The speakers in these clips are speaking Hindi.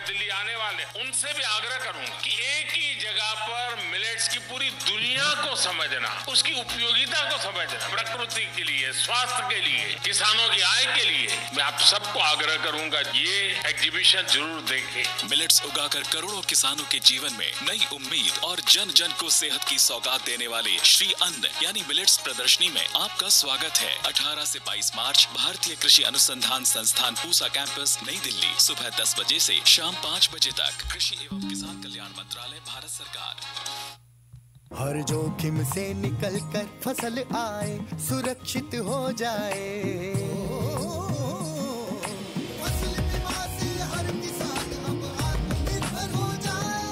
दिल्ली आने वाले उनसे भी आग्रह करूंगा कि एक ही जगह पर मिलेट्स की पूरी दुनिया को समझना, उसकी उपयोगिता को समझना, प्रकृति के लिए, स्वास्थ्य के लिए, किसानों की आय के लिए मैं आप सबको आग्रह करूंगा ये एग्जीबिशन जरूर देखें। मिलेट्स उगाकर करोड़ों किसानों के जीवन में नई उम्मीद और जन जन को सेहत की सौगात देने वाले श्री अन्न यानी मिलेट्स प्रदर्शनी में आपका स्वागत है। 18 से 22 मार्च भारतीय कृषि अनुसंधान संस्थान पूसा कैंपस, नई दिल्ली, सुबह 10 बजे से शाम 5 बजे तक। कृषि एवं किसान कल्याण मंत्रालय, भारत सरकार। हर जोखिम से निकल कर फसल आए, सुरक्षित हो जाए, फसल बीमा से हर किसान अब आत्मनिर्भर हो जाए।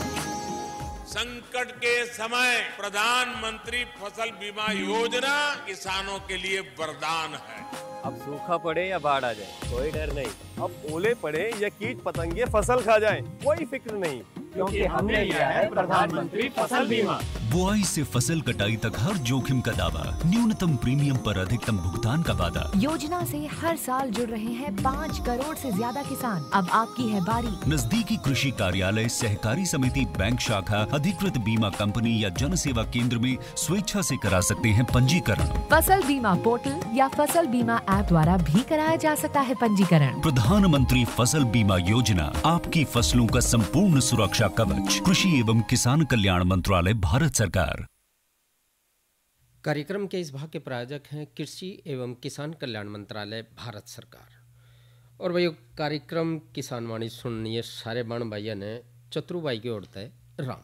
संकट के समय प्रधानमंत्री फसल बीमा योजना किसानों के लिए वरदान है। अब सूखा पड़े या बाढ़ आ जाए कोई डर नहीं, अब ओले पड़े या कीट पतंगे फसल खा जाए कोई फिक्र नहीं, क्योंकि हमने लिया है प्रधानमंत्री फसल बीमा। बुआई से फसल कटाई तक हर जोखिम का दावा, न्यूनतम प्रीमियम पर अधिकतम भुगतान का वादा। योजना से हर साल जुड़ रहे हैं 5 करोड़ से ज्यादा किसान। अब आपकी है बारी। नजदीकी कृषि कार्यालय, सहकारी समिति, बैंक शाखा, अधिकृत बीमा कंपनी या जन सेवा केंद्र में स्वेच्छा से करा सकते हैं पंजीकरण। फसल बीमा पोर्टल या फसल बीमा ऐप द्वारा भी कराया जा सकता है पंजीकरण। प्रधानमंत्री फसल बीमा योजना, आपकी फसलों का संपूर्ण सुरक्षा कवच। कृषि एवं किसान कल्याण मंत्रालय, भारत सरकार। कार्यक्रम के इस भाग के प्रायोजक हैं कृषि एवं किसान कल्याण मंत्रालय, भारत सरकार। और भाई कार्यक्रम किसान वाणी सुनिए सारे बाण भाइयों ने चतुरु भाई की ओर से राम राम।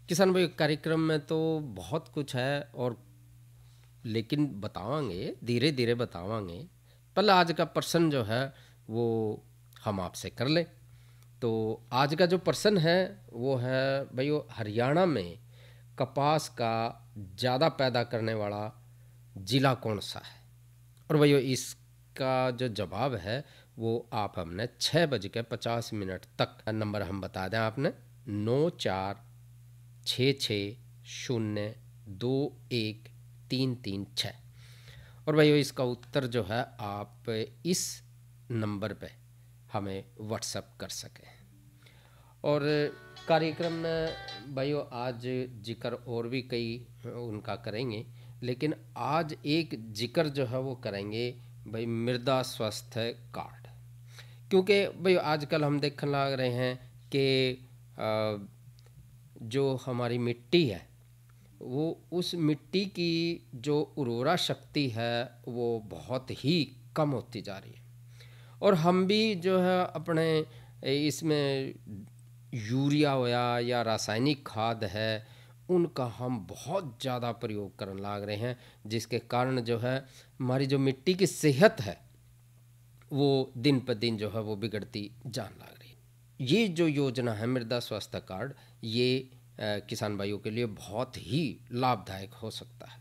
किसान भाई कार्यक्रम में तो बहुत कुछ है और लेकिन बतावांगे, धीरे धीरे बतावांगे। पहले आज का प्रश्न जो है वो हम आपसे कर लें। तो आज का जो प्रश्न है वो है भाई वो हरियाणा में कपास का ज़्यादा पैदा करने वाला ज़िला कौन सा है। और भाई इसका जो जवाब है वो आप हमने 6:50 तक नंबर हम बता दें आपने 9466021336। और भाई इसका उत्तर जो है आप इस नंबर पे हमें व्हाट्सएप कर सकें। और कार्यक्रम में भाइयों आज जिक्र और भी कई उनका करेंगे, लेकिन आज एक जिक्र जो है वो करेंगे भाई मृदा स्वास्थ्य कार्ड। क्योंकि भाई आजकल हम देखने लग रहे हैं कि जो हमारी मिट्टी है वो उस मिट्टी की जो उर्वरा शक्ति है वो बहुत ही कम होती जा रही है। और हम भी जो है अपने इसमें यूरिया होया या रासायनिक खाद है उनका हम बहुत ज़्यादा प्रयोग करने लग रहे हैं, जिसके कारण जो है हमारी जो मिट्टी की सेहत है वो दिन पर दिन जो है वो बिगड़ती जान लग रही है। ये जो योजना है मृदा स्वास्थ्य कार्ड, ये किसान भाइयों के लिए बहुत ही लाभदायक हो सकता है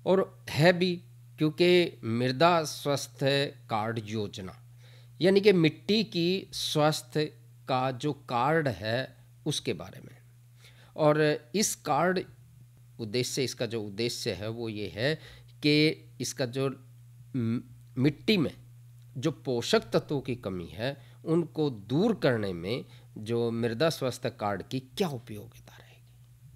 और है भी, क्योंकि मृदा स्वास्थ्य कार्ड योजना यानी कि मिट्टी की स्वास्थ्य का जो कार्ड है उसके बारे में। और इस कार्ड उद्देश्य, इसका जो उद्देश्य है वो ये है कि इसका जो मिट्टी में जो पोषक तत्वों की कमी है उनको दूर करने में जो मृदा स्वास्थ्य कार्ड की क्या उपयोगिता रहेगी,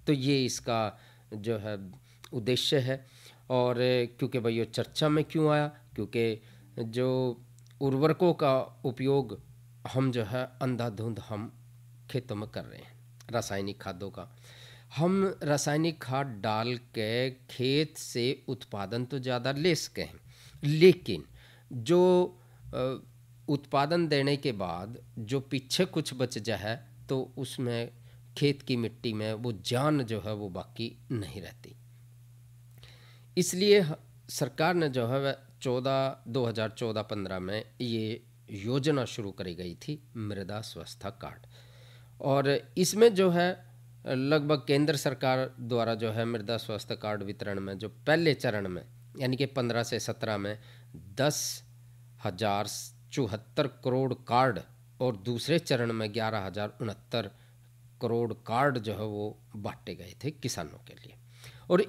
तो ये इसका जो है उद्देश्य है। और क्योंकि भाई ये चर्चा में क्यों आया, क्योंकि जो उर्वरकों का उपयोग हम जो है अंधाधुंध हम खेतों में कर रहे हैं, रासायनिक खादों का। हम रासायनिक खाद डाल के खेत से उत्पादन तो ज़्यादा ले सके हैं, लेकिन जो उत्पादन देने के बाद जो पीछे कुछ बच जाए तो उसमें खेत की मिट्टी में वो जान जो है वो बाकी नहीं रहती। इसलिए सरकार ने जो है 2014-15 में ये योजना शुरू करी गई थी मृदा स्वास्थ्य कार्ड। और इसमें जो है लगभग केंद्र सरकार द्वारा जो है मृदा स्वास्थ्य कार्ड वितरण में जो पहले चरण में यानी कि 15 से 17 में 10,074 करोड़ कार्ड और दूसरे चरण में 11,069 करोड़ कार्ड जो है वो बांटे गए थे किसानों के लिए। और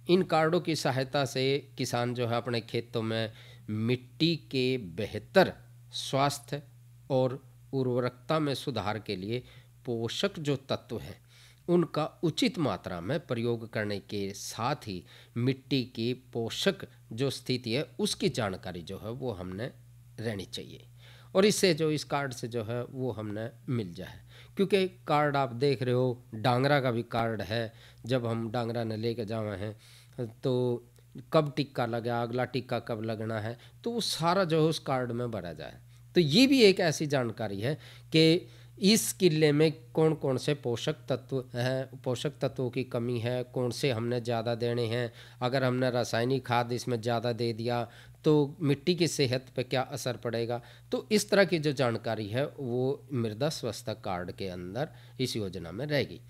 इन कार्डों की सहायता से किसान जो है अपने खेतों में मिट्टी के बेहतर स्वास्थ्य और उर्वरकता में सुधार के लिए पोषक जो तत्व हैं उनका उचित मात्रा में प्रयोग करने के साथ ही मिट्टी की पोषक जो स्थिति है उसकी जानकारी जो है वो हमने रहनी चाहिए। और इससे जो इस कार्ड से जो है वो हमने मिल जाए, क्योंकि कार्ड आप देख रहे हो डांगरा का भी कार्ड है। जब हम डांगरा ने लेके जावे हैं तो कब टिक्का लगा, अगला टिक्का कब लगना है, तो वो सारा जो है उस कार्ड में भरा जाए। तो ये भी एक ऐसी जानकारी है कि इस किले में कौन कौन से पोषक तत्व हैं, पोषक तत्वों की कमी है, कौन से हमने ज़्यादा देने हैं, अगर हमने रासायनिक खाद इसमें ज़्यादा दे दिया तो मिट्टी की सेहत पे क्या असर पड़ेगा। तो इस तरह की जो जानकारी है वो मृदा स्वास्थ्य कार्ड के अंदर इस योजना में रहेगी।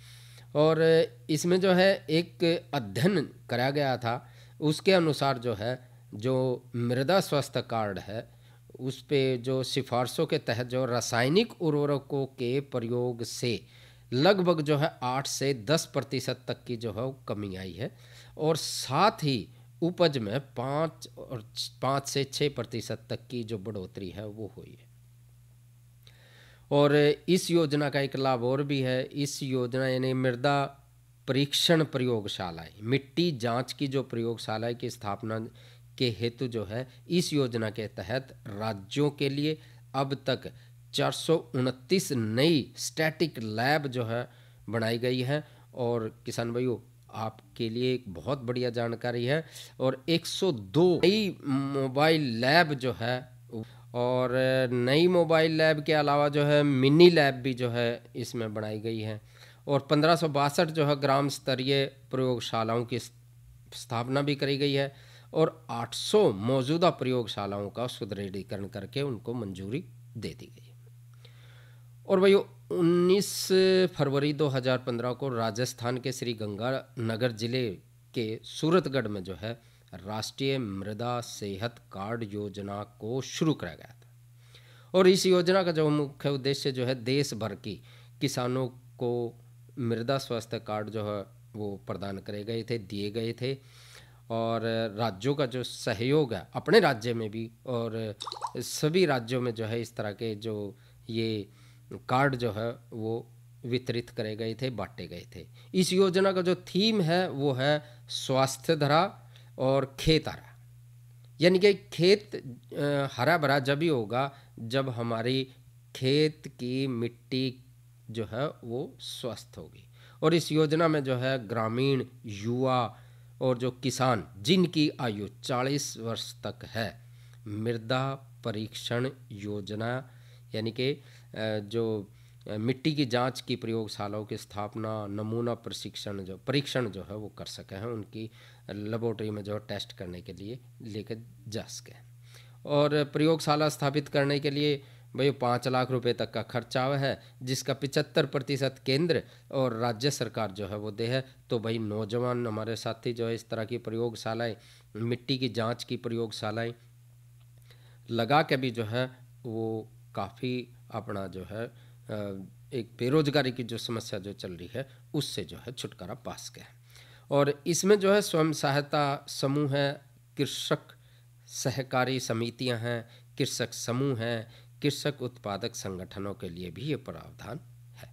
और इसमें जो है एक अध्ययन कराया गया था, उसके अनुसार जो है जो मृदा स्वास्थ्य कार्ड है उस पे जो सिफारिशों के तहत जो रासायनिक उर्वरकों के प्रयोग से लगभग जो है 8 से 10% तक की जो है वो कमी आई है, और साथ ही उपज में 5 से 6% तक की जो बढ़ोतरी है वो हुई है। और इस योजना का एक लाभ और भी है। इस योजना यानी मृदा परीक्षण प्रयोगशालाएं, मिट्टी जांच की जो प्रयोगशालाएं की स्थापना के हेतु जो है इस योजना के तहत राज्यों के लिए अब तक 429 नई स्टैटिक लैब जो है बनाई गई है। और किसान भाइयों आपके लिए एक बहुत बढ़िया जानकारी है, और 102 नई मोबाइल लैब जो है, और नई मोबाइल लैब के अलावा जो है मिनी लैब भी जो है इसमें बनाई गई है, और 1562 जो है ग्राम स्तरीय प्रयोगशालाओं की स्थापना भी करी गई है, और 800 मौजूदा प्रयोगशालाओं का सुदृढ़ीकरण करके उनको मंजूरी दे दी गई है। और भाइयों 19 फरवरी 2015 को राजस्थान के श्री गंगानगर जिले के सूरतगढ़ में जो है राष्ट्रीय मृदा सेहत कार्ड योजना को शुरू कराया गया था। और इस योजना का जो मुख्य उद्देश्य जो है देश भर की किसानों को मृदा स्वास्थ्य कार्ड जो है वो प्रदान करे गए थे, दिए गए थे, और राज्यों का जो सहयोग है अपने राज्य में भी और सभी राज्यों में जो है इस तरह के जो ये कार्ड जो है वो वितरित करे गए थे, बांटे गए थे। इस योजना का जो थीम है वो है स्वास्थ्य धरा और खेत हरा, यानी कि खेत हरा भरा जब ही होगा जब हमारी खेत की मिट्टी जो है वो स्वस्थ होगी। और इस योजना में जो है ग्रामीण युवा और जो किसान जिनकी आयु 40 वर्ष तक है, मृदा परीक्षण योजना यानी कि जो मिट्टी की जांच की प्रयोगशालाओं की स्थापना, नमूना परीक्षण जो है वो कर सके हैं, उनकी लेबोरेटरी में जो टेस्ट करने के लिए लेकर जा सके। और प्रयोगशाला स्थापित करने के लिए भाई 5 लाख रुपए तक का खर्चा है, जिसका 75% केंद्र और राज्य सरकार जो है वो दे है। तो भाई नौजवान हमारे साथी जो है इस तरह की प्रयोगशालाएं, मिट्टी की जांच की प्रयोगशालाएं लगा के भी जो है वो काफ़ी अपना जो है एक बेरोजगारी की जो समस्या जो चल रही है उससे जो है छुटकारा पा सके। और इसमें जो है स्वयं सहायता समूह है, कृषक सहकारी समितियां हैं, कृषक समूह हैं, कृषक उत्पादक संगठनों के लिए भी ये प्रावधान है।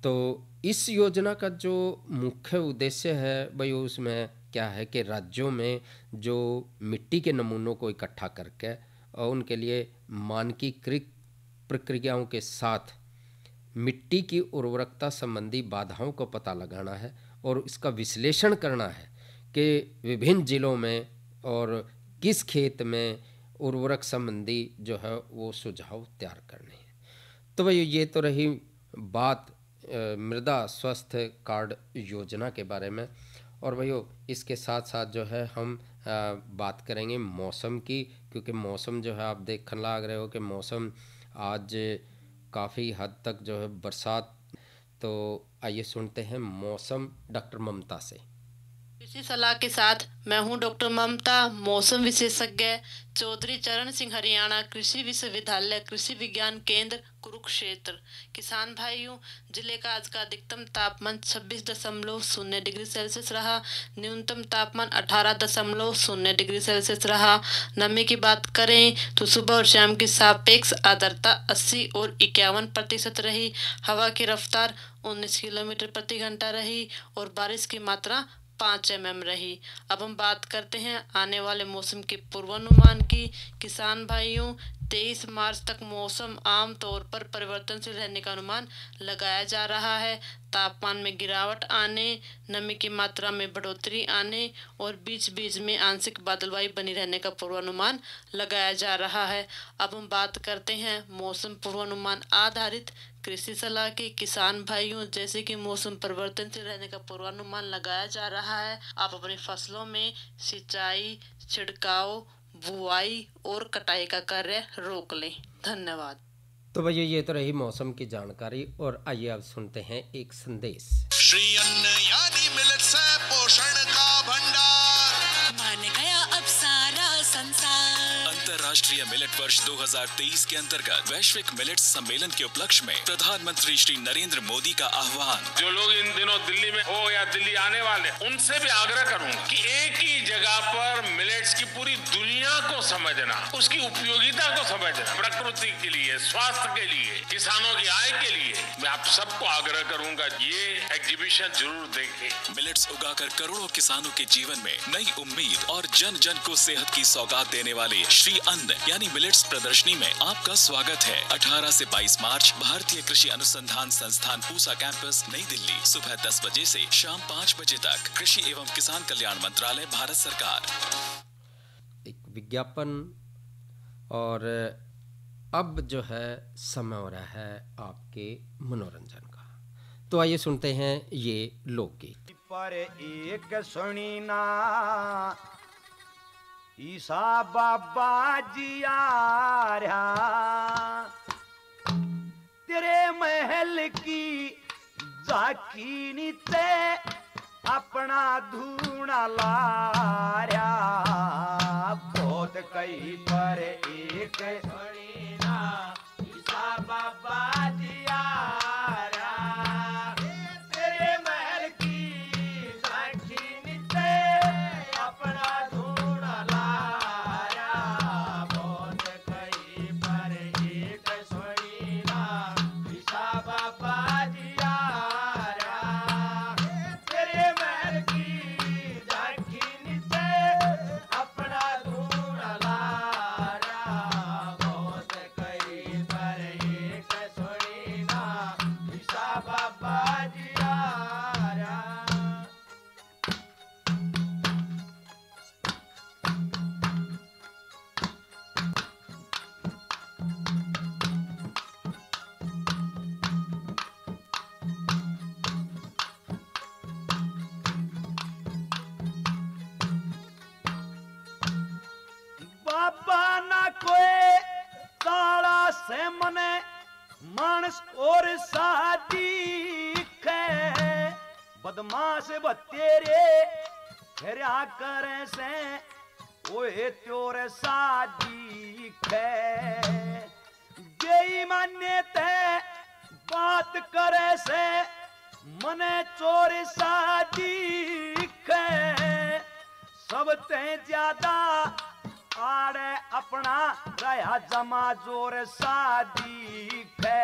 तो इस योजना का जो मुख्य उद्देश्य है भाई उसमें क्या है कि राज्यों में जो मिट्टी के नमूनों को इकट्ठा करके और उनके लिए मानकीकृत प्रक्रियाओं के साथ मिट्टी की उर्वरकता संबंधी बाधाओं को पता लगाना है और इसका विश्लेषण करना है कि विभिन्न जिलों में और किस खेत में उर्वरक संबंधी जो है वो सुझाव तैयार करने हैं। तो भाई ये तो रही बात मृदा स्वास्थ्य कार्ड योजना के बारे में। और भाइयों इसके साथ साथ जो है हम बात करेंगे मौसम की, क्योंकि मौसम जो है आप देखने लग रहे हो कि मौसम आज काफ़ी हद तक जो है बरसात। तो आइए सुनते हैं मौसम डॉक्टर ममता से। कृषि सलाह के साथ मैं हूं डॉक्टर ममता, मौसम विशेषज्ञ, चौधरी चरण सिंह, हरियाणा कृषि विश्वविद्यालय कृषि विज्ञान केंद्र कुरुक्षेत्र। किसान भाइयों, जिले का आज का अधिकतम तापमान 26.0 डिग्री सेल्सियस रहा। न्यूनतम तापमान 18.0 डिग्री सेल्सियस रहा। नमी की बात करें तो सुबह और शाम की सापेक्ष आर्द्रता 80 और 51% रही। हवा की रफ्तार 19 किलोमीटर प्रति घंटा रही और बारिश की मात्रा 5 mm रही। अब हम बात करते हैं आने वाले मौसम के पूर्वानुमान की। किसान भाइयों, 23 मार्च तक मौसम आम तौर पर परिवर्तनशील रहने का अनुमान लगाया जा रहा है। तापमान में गिरावट आने, नमी की मात्रा में बढ़ोतरी आने और बीच बीच में आंशिक बादलवाई बनी रहने का पूर्वानुमान लगाया जा रहा है। अब हम बात करते हैं मौसम पूर्वानुमान आधारित कृषि सलाह की। किसान भाइयों, जैसे कि मौसम परिवर्तनशील रहने का पूर्वानुमान लगाया जा रहा है, आप अपनी फसलों में सिंचाई, छिड़काव, बुआई और कटाई का कार्य रोक लें। धन्यवाद। तो भैया ये तो रही मौसम की जानकारी और आइए अब सुनते हैं एक संदेश। श्री अन्न यानी मिलेट्स है पोषण का भंडार, मान गया अब सारा संसार। अंतर्राष्ट्रीय मिलेट वर्ष 2023 के अंतर्गत वैश्विक मिलेट सम्मेलन के उपलक्ष्य में प्रधानमंत्री श्री नरेंद्र मोदी का आह्वान। जो लोग इन दिनों दिल्ली में हो या दिल्ली आने वाले, उनसे भी आग्रह करूंगा कि एक ही जगह पर मिलेट्स की पूरी दुनिया को समझना, उसकी उपयोगिता को समझना, प्रकृति के लिए, स्वास्थ्य के लिए, किसानों की आय के लिए मैं आप सबको आग्रह करूंगा, ये एग्जीबिशन जरूर देखें। मिलेट्स उगाकर करोड़ों किसानों के जीवन में नई उम्मीद और जन जन को सेहत की सौगात देने वाले श्री अन्न यानी मिलेट्स प्रदर्शनी में आपका स्वागत है। 18 से 22 मार्च भारतीय कृषि अनुसंधान संस्थान पूसा कैंपस, नई दिल्ली, सुबह 10 बजे से शाम 5 बजे तक। कृषि एवं किसान कल्याण मंत्रालय, भारत सरकार। एक विज्ञापन और अब जो है समय हो रहा है आपके मनोरंजन का, तो आइए सुनते हैं ये लोकगीत। पर एक सुनी ना ईसा बाबा जी आ रहा, तेरे महल की झांकी नीचे अपना धूना ला रहा। बहुत कई पर एक सुनी ना ईसा बाबा जी आ रहा, तेरे महल की झांकी नीचे अपना धूना ला रहा। बहुत कई पर एक सुनी ना ईसा बाबा जी आ रहा, तेरे महल की झांकी नीचे अपना धूना ला रहा। बहुत कई पर एक सुनी ना ईसा बाबा जी आ रहा। बाबा ना कोई ताला से मने मानस और शादी खे, बदमाश बतेरे घेरा करे से ओए त्योर शादी खे। बेईमाने ते बात करे से मने चोर शादी खे। सबते ज्यादा आड़े अपना रहा जमा जोर शादी खे।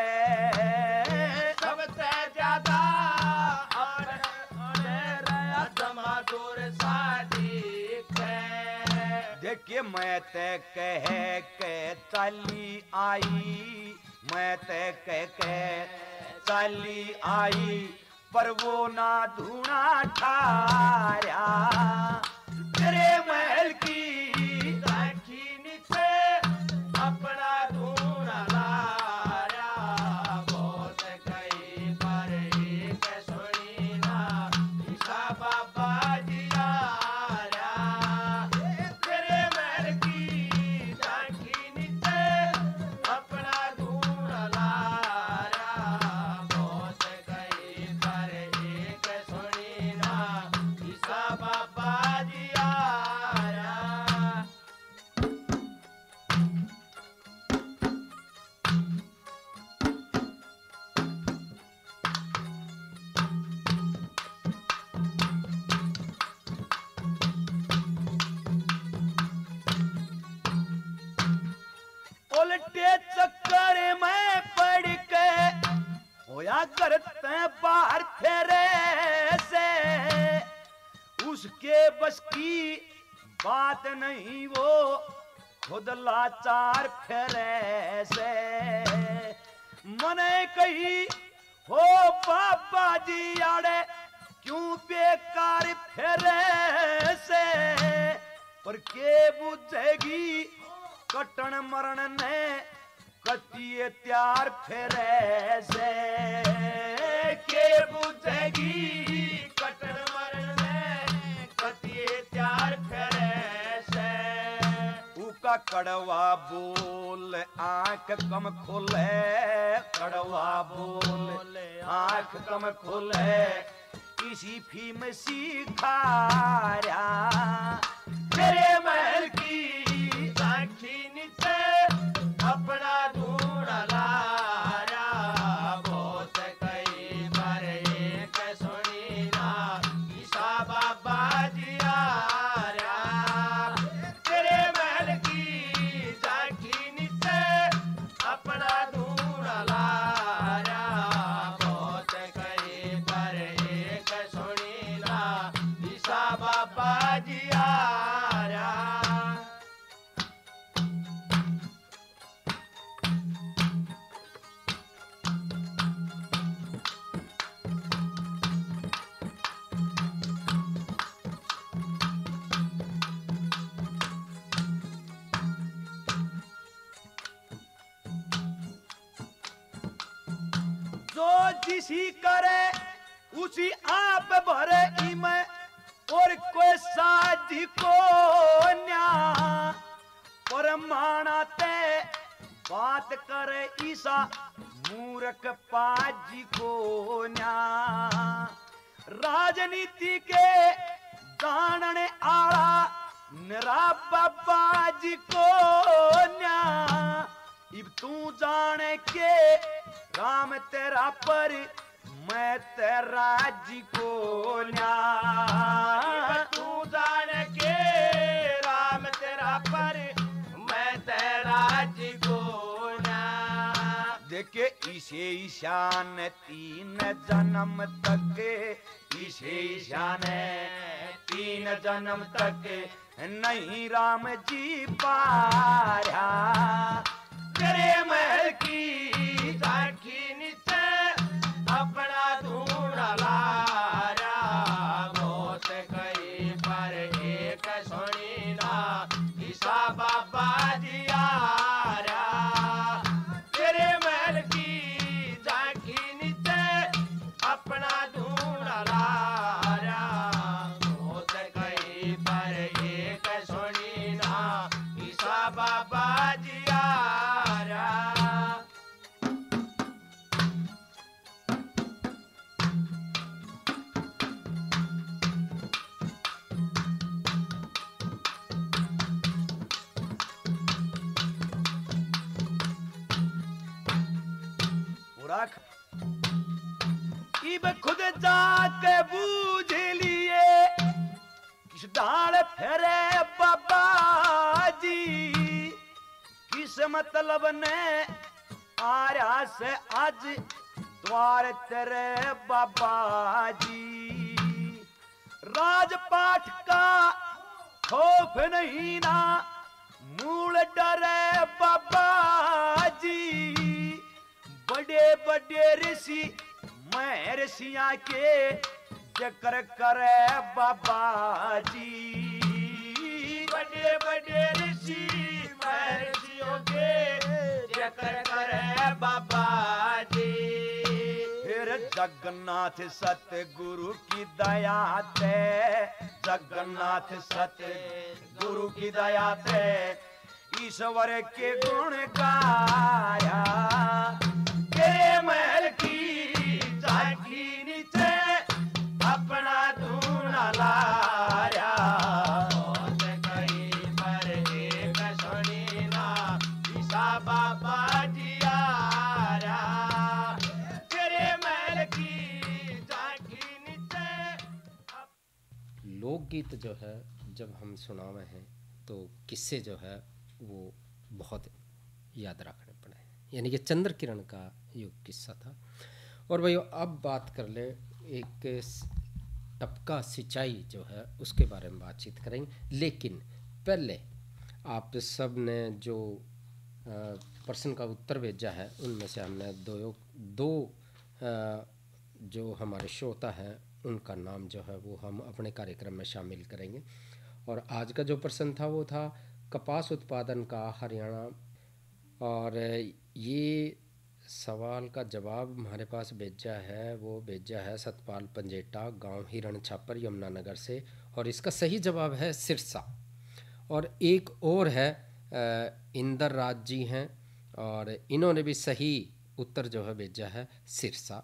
सबसे ज्यादा आड़े रहा जमा जोर शादी खे। देखिए मैं ते कह के चली आई, मैं ते कह के चली आई, पर वो ना धूना ठाया। तेरे महल की अपना धूना ला रहा। बहुत कई पर एक सुनी ना ईसा बाबा जी आ रहा, तेरे महल की झांकी नीचे अपना धूना ला रहा। बहुत कई पर एक सुनी ना ईसा बाबा उल्टे चक्कर में पड़ के होया करते बाहर फेरे से, उसके बस की बात नहीं वो खुद लाचार फेरे से। मने कही हो बाबा जी आड़े क्यों बेकार फेरे से, पर के बुझेगी कटन मरण ने कटिए त्यार फेरे से, के बुझेगी कटन मरण ने कटिए त्यार फेरे से। उका कड़वा बोल आंख कम खोले, कड़वा बोल आंख कम खोले, किसी फीम सिखाया तेरे महल की साखी नीचे अपना ढूंढ लाया। बहुत कई बार एक सुनी ना ईसा बाबा जी आया, तेरे महल की साखी नीचे अपना ढूंढ लाया। बहुत कई बार एक सुनी ना ईसा बाबा जी आया। जो जिसी करे उसी आप भरे इमे, और कोई साजी को न्या पर मानाते बात करे ईसा मूर्ख पाजी को न्या। राजनीति के जानने आला निरा बाबा जी को न्या। इब तू जाने के राम तेरा पर मैं तेरा जी को न्या। तू जाने के राम तेरा पर मैं तेरा जी को न्या। देखे इसे ईशान 3 जन्म तक, इसे ईशान 3 जन्म तक नहीं राम जी पाया। तेरे महल की साखी नीचे अपना ढूंढ लाया। बहुत कई पर एक सुनी ना ईसा बाबा जी आया, तेरे महल की साखी नीचे अपना ढूंढ लाया। बहुत कई पर एक सुनी ना ईसा बाबा जी आया। इब खुद जाके बूझ लिए किस डाल फेरे बाबा जी, किस मतलब ने आया से आज द्वार तेरे बाबा जी। राजपाट का खौफ नहीं ना मूल डरे बाबा जी। बड़े बड़े ऋषि मैं ऋषियां के जिक्र करे बाबा जी। बड़े बड़े ऋषि मैं ऋषियों के जिक्र करे बाबा जी। फिर जगन्नाथ सतगुरु की दया ते, जगन्नाथ सतगुरु की दया ते ईश्वर के गुण गाया। तेरे महल की साखी नीचे अपना ढूंढ लाया। बहुत कई पर एक सुनी ना ईसा बाबा जी आया, तेरे महल की साखी नीचे। लोकगीत जो है जब हम सुनावे हैं तो किस्से जो है वो बहुत याद रखने पड़े, यानी कि चंद्र किरण का युग किस्सा था। और भाई अब बात कर ले एक टपका सिंचाई जो है उसके बारे में बातचीत करेंगे। लेकिन पहले आप सब ने जो प्रश्न का उत्तर भेजा है उनमें से हमने दो जो हमारे श्रोता हैं उनका नाम जो है वो हम अपने कार्यक्रम में शामिल करेंगे। और आज का जो प्रश्न था वो था कपास उत्पादन का हरियाणा, और ये सवाल का जवाब हमारे पास भेजा है सतपाल पंजेटा, गांव हिरण छापर, यमुनानगर से, और इसका सही जवाब है सिरसा। और एक और है इंदर राज जी हैं और इन्होंने भी सही उत्तर जो है भेजा है सिरसा।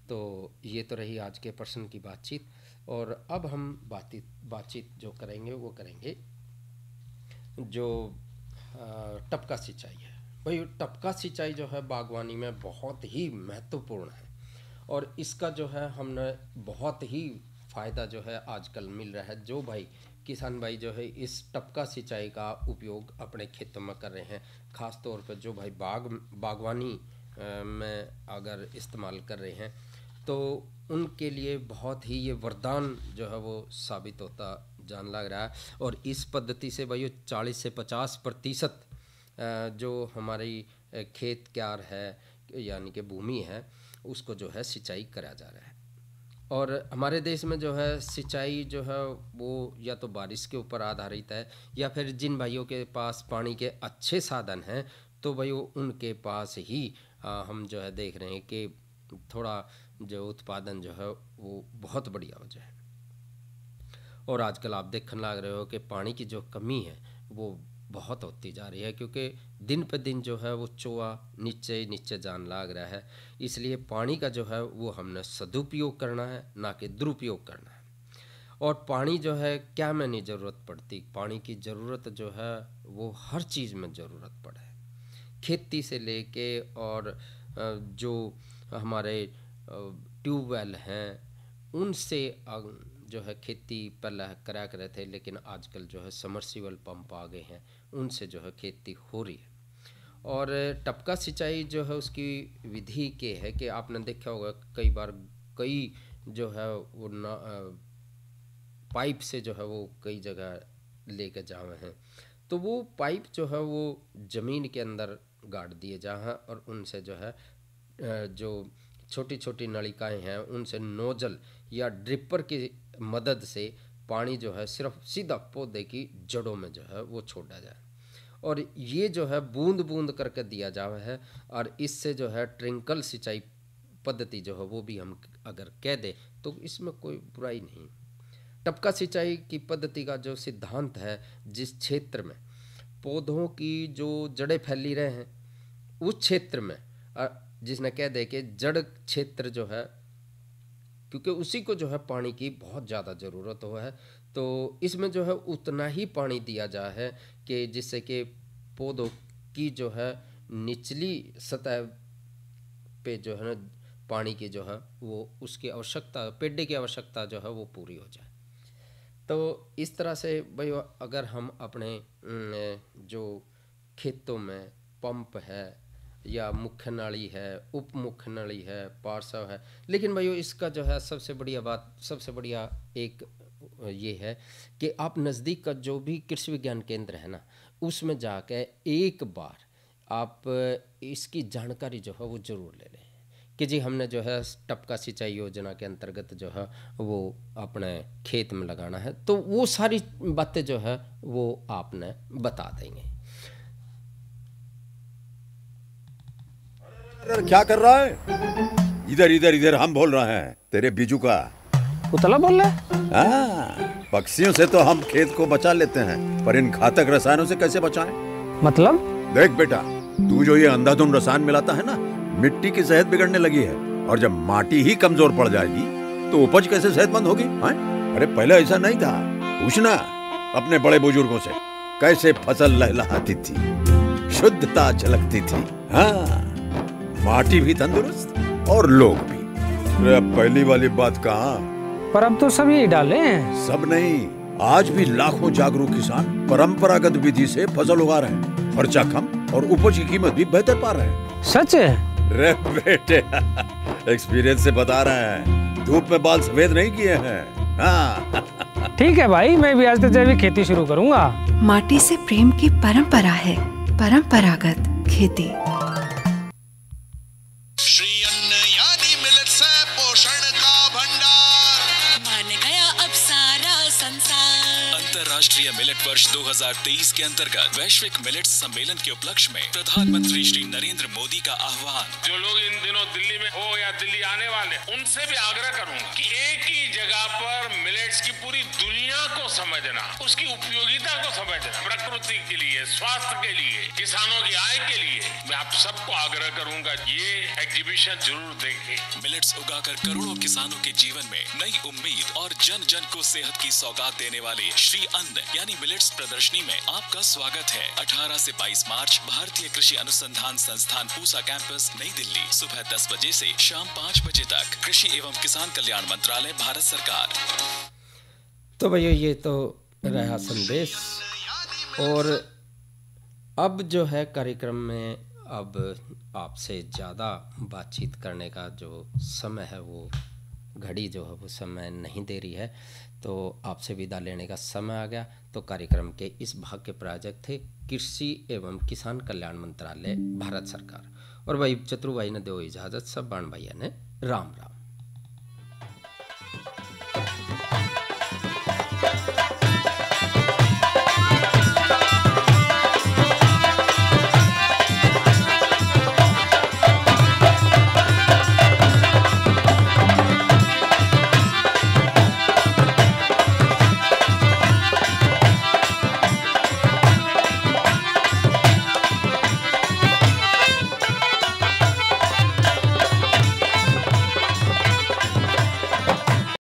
तो ये तो रही आज के प्रश्न की बातचीत। और अब हम बातचीत जो करेंगे वो करेंगे जो टपका सिंचाई है। भाई टपका सिंचाई जो है बागवानी में बहुत ही महत्वपूर्ण है और इसका जो है हमने बहुत ही फ़ायदा जो है आजकल मिल रहा है। जो भाई किसान भाई जो है इस टपका सिंचाई का उपयोग अपने खेतों में कर रहे हैं, ख़ास तौर पर जो भाई बागवानी में अगर इस्तेमाल कर रहे हैं तो उनके लिए बहुत ही ये वरदान जो है वो साबित होता जान लग रहा है। और इस पद्धति से भाई 40 से 50% जो हमारी खेत क्यार है यानी कि भूमि है उसको जो है सिंचाई करा जा रहा है। और हमारे देश में जो है सिंचाई जो है वो या तो बारिश के ऊपर आधारित है या फिर जिन भाइयों के पास पानी के अच्छे साधन हैं तो भाई उनके पास ही हम जो है देख रहे हैं कि थोड़ा जो उत्पादन जो है वो बहुत बढ़िया हो जाए। और आजकल आप देखने लग रहे हो कि पानी की जो कमी है वो बहुत होती जा रही है, क्योंकि दिन पे दिन जो है वो चोआ नीचे नीचे जान लग रहा है। इसलिए पानी का जो है वो हमने सदुपयोग करना है, ना कि दुरुपयोग करना है। और पानी जो है क्या में नहीं ज़रूरत पड़ती, पानी की ज़रूरत जो है वो हर चीज़ में ज़रूरत पड़े, खेती से लेके और जो हमारे ट्यूबवेल हैं उनसे जो है खेती पहले करा करे थे, लेकिन आजकल जो है समरसीबल पंप आ गए हैं उनसे जो है खेती हो रही है। और टपका सिंचाई जो है उसकी विधि के है कि आपने देखा होगा कई बार कई जो है वो पाइप से जो है वो कई जगह लेके जाए हैं तो वो पाइप जो है वो ज़मीन के अंदर गाड़ दिए जहाँ और उनसे जो है जो छोटी छोटी नलिकाएं हैं उनसे नोजल या ड्रिपर की मदद से पानी जो है सिर्फ सीधा पौधे की जड़ों में जो है वो छोड़ा जाए। और ये जो है बूंद बूंद करके दिया जावा है और इससे जो है ट्रिंकल सिंचाई पद्धति जो है वो भी हम अगर कह दें तो इसमें कोई बुराई नहीं। टपका सिंचाई की पद्धति का जो सिद्धांत है, जिस क्षेत्र में पौधों की जो जड़ें फैली रहे हैं उस क्षेत्र में जिसने कह दे कि जड़ क्षेत्र जो है क्योंकि उसी को जो है पानी की बहुत ज़्यादा ज़रूरत हो है, तो इसमें जो है उतना ही पानी दिया जा है कि जिससे कि पौधों की जो है निचली सतह पे जो है ना पानी की जो है वो उसकी आवश्यकता पेड़ की आवश्यकता जो है वो पूरी हो जाए। तो इस तरह से भाई अगर हम अपने जो खेतों में पंप है या मुख्य नली है, उप मुख्य नली है, पार्श्व है, लेकिन भाई इसका जो है सबसे बढ़िया एक ये है कि आप नज़दीक का जो भी कृषि विज्ञान केंद्र है ना उसमें जाकर एक बार आप इसकी जानकारी जो है वो ज़रूर ले लें कि जी हमने जो है टपका सिंचाई योजना के अंतर्गत जो है वो अपने खेत में लगाना है, तो वो सारी बातें जो है वो आपने बता देंगे। क्या कर रहा है? इधर इधर इधर हम बोल रहे हैं तेरे बीजू का उतला बोल रहा है? हाँ, पक्षियों से तो हम खेत को बचा लेते हैं पर इन घातक रसायनों से कैसे बचाएं? मतलब? देख बेटा, तू जो ये अंधाधुंध रसायन मिलाता है ना, मिट्टी की सेहत बिगड़ने लगी है और जब माटी ही कमजोर पड़ जाएगी तो उपज कैसे सेहतमंद होगी? अरे पहले ऐसा नहीं था, पूछना अपने बड़े बुजुर्गों से कैसे फसल लहलहाती थी, शुद्धता झलकती थी। हाँ, माटी भी तंदुरुस्त और लोग भी। अब पहली वाली बात कहाँ, पर अब तो सब यही डाले हैं। सब नहीं, आज भी लाखों जागरूक किसान परंपरागत विधि से फसल उगा रहे हैं। खर्चा कम और उपज की कीमत भी बेहतर पा रहे हैं। सच है? रे बेटे एक्सपीरियंस से बता रहे हैं, धूप में बाल सफेद नहीं किए हैं। हाँ। ठीक है भाई, मैं भी आज से जैविक खेती शुरू करूंगा। माटी से प्रेम की परंपरा है, परंपरागत खेती। श्री अन्न यानी मिलेट्स है पोषण का भंडार। मान गया अब सारा संसार। अंतर्राष्ट्रीय मिलेट वर्ष 2023 के अंतर्गत वैश्विक मिलेट सम्मेलन के उपलक्ष्य में प्रधानमंत्री श्री नरेंद्र मोदी का आह्वान। जो लोग इन दिनों दिल्ली में हो या दिल्ली आने वाले, उनसे भी आग्रह करूंगा कि एक ही जगह पर मिलेट्स की पूरी दुनिया को समझना, उसकी उपयोगिता को समझना, प्रकृति के लिए, स्वास्थ्य के लिए, किसानों की आय के लिए मैं आप सबको आग्रह करूंगा, ये एग्जीबिशन जरूर देखें। मिलेट्स उगाकर करोड़ों किसानों के जीवन में नई उम्मीद और जन जन को सेहत की सौगात देने वाले श्री अन्न यानी मिलेट्स प्रदर्शनी में आपका स्वागत है। 18 से 22 मार्च भारतीय कृषि अनुसंधान संस्थान पूसा कैंपस, नई दिल्ली, सुबह 10 बजे से शाम 5 बजे तक। कृषि एवं किसान कल्याण मंत्रालय, भारत सरकार। तो भैया ये तो रहा संदेश, और अब जो है कार्यक्रम में अब आपसे ज़्यादा बातचीत करने का जो समय है, वो घड़ी जो है वो समय नहीं दे रही है, तो आपसे विदा लेने का समय आ गया। तो कार्यक्रम के इस भाग के प्रायोजक थे कृषि एवं किसान कल्याण मंत्रालय, भारत सरकार। और भाई चतुर भाई ने दो इजाज़त, सब बाण भैया ने राम राम।